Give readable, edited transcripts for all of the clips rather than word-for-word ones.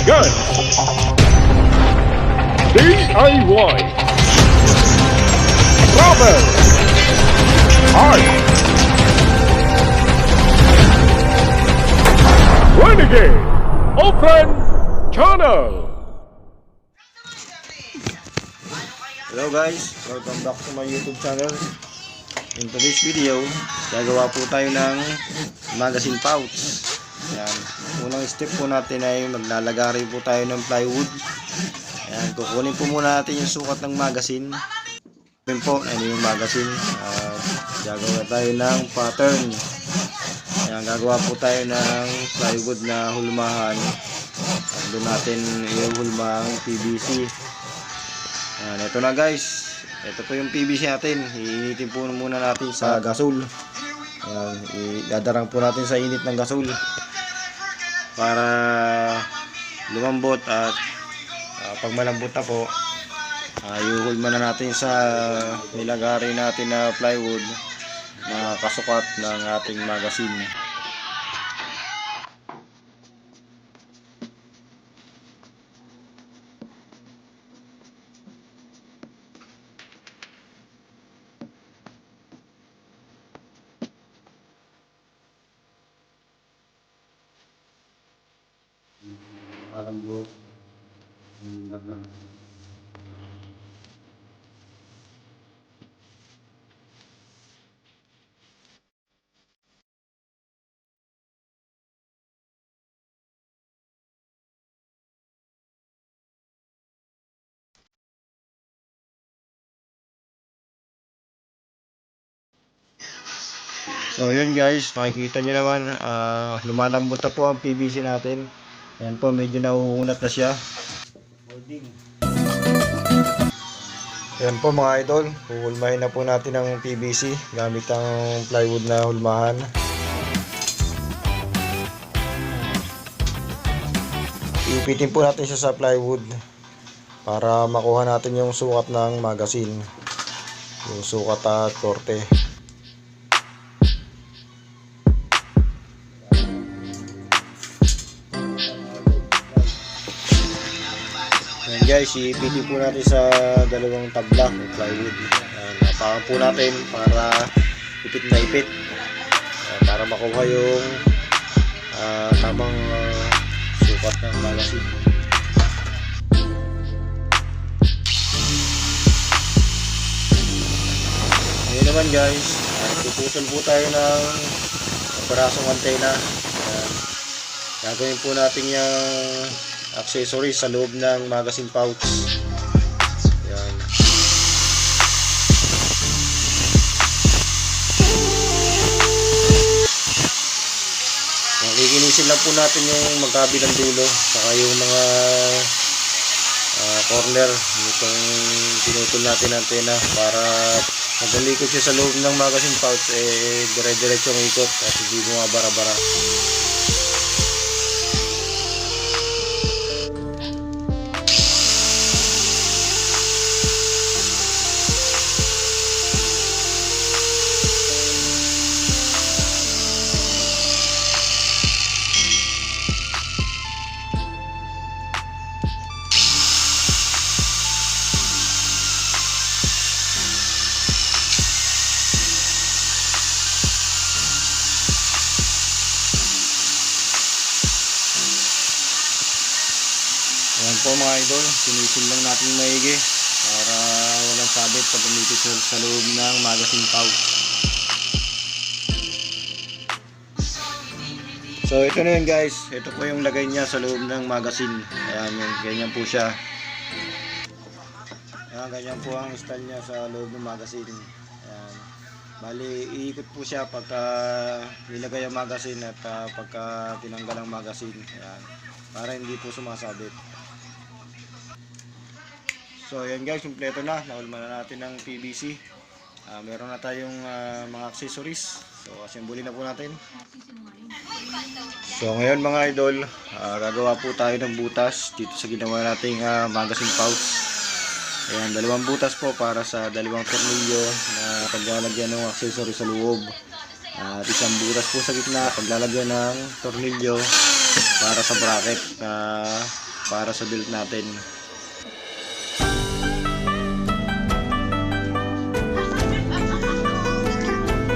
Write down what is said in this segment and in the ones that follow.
Guns. DIY. Travel. Art. Renegade. Open Channel. Hello guys, welcome back to my YouTube channel. In today's video, gagawa po tayo ng magazine pouch. Ayan. Unang step po natin ay maglalagari po tayo ng plywood. Ayan, kukunin po muna natin yung sukat ng magazine. Ayan po, ano yung magazine. Gagawa tayo ng pattern. Ayan, gagawa po tayo ng plywood na hulmahan. Doon natin yung hulmahang PVC. Ayan, ito na guys. Ito po yung PVC natin. Iinitin po muna natin sa gasol. Ayan, idadarang po natin sa init ng gasol para lumambot at pag malambot na po, iuhulma na natin sa nilagari natin na plywood na kasukat ng ating magazine. Parang bro. So yun guys, makikita nyo naman, lumalambot na po ang PVC natin. Ayan po, medyo nauunat na siya. Ayan po mga idol, huhulmahin na po natin ang PVC gamit ang plywood na hulmahan. Ipitin po natin siya sa plywood para makuha natin yung sukat ng magazine, yung sukat at korte. Ayan guys, ipitin po natin sa dalawang tabla ng plywood. Napakan po natin para ipit na ipit, para makuha yung tamang sukat ng magazine. Ngayon naman guys, puputol po tayo ng parasong antena. Gagawin po natin yung accessories sa loob ng magazine pouch. Ayan. Makikinisin lang po natin yung magkabilang dulo saka yung mga corner nitong pinutol natin antena para magalikot siya sa loob ng magazine pouch, dire-diretsong ikot at hindi bumabara-bara. Ayan po mga idol, sinisil lang natin maigi para walang sabit pag umipit sa loob ng magazine pouch. So ito na yun guys, ito po yung lagay niya sa loob ng magazine. Ayan yun, ganyan po siya. Ayan, ganyan po ang style niya sa loob ng magazine. Ayan. Bali, iikot po siya pagka nilagay ang magazine at pagka tinanggal ang magazine. Ayan, para hindi po sumasabit. So ayan guys, kumpleto na. Nahulma na natin ng PVC. Meron na tayong mga accessories. So assemble na po natin. So ngayon mga idol, gagawa po tayo ng butas dito sa ginawa nating magazine pouch. Ayan, dalawang butas po para sa dalawang tornilyo na paglalagyan ng accessory sa loob. At isang butas po sa gitna paglalagyan ng tornilyo para sa bracket, para sa build natin.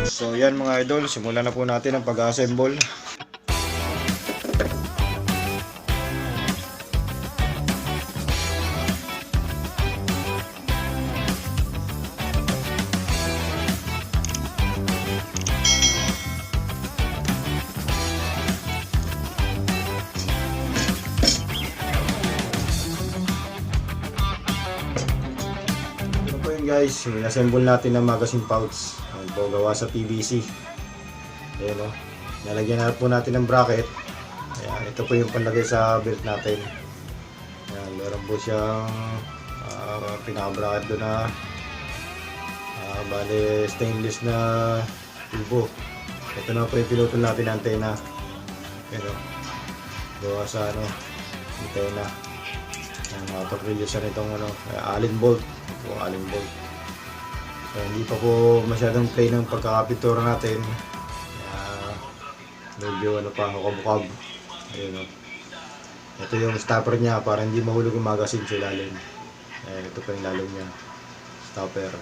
So yan mga idol, simulan na po natin ang pag-assemble. Ito po yun guys, in-assemble natin ng magazine pouch. Ang po gawa sa PVC. Ayan o. Nalagyan na po natin ng bracket. Ayan, ito po yung panlagay sa belt natin. Ayan, meron po siyang pinaka-bracket doon na bale stainless na tubo. Ito na po yung pinutol natin na antena. Ayan o. Gawa sa antena. Ayan, auto-producer nitong Allen bolt. Ito po, Allen bolt. So, hindi pa po masyadong plain ng pagkakapitura natin. Medyo hukab-hukab. Ayun o. Ito yung stopper niya para hindi mahulog yung magazine sa ilalim. Ayan, ito pa yung ilalim niya. Stopper.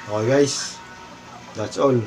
Okay guys, that's all.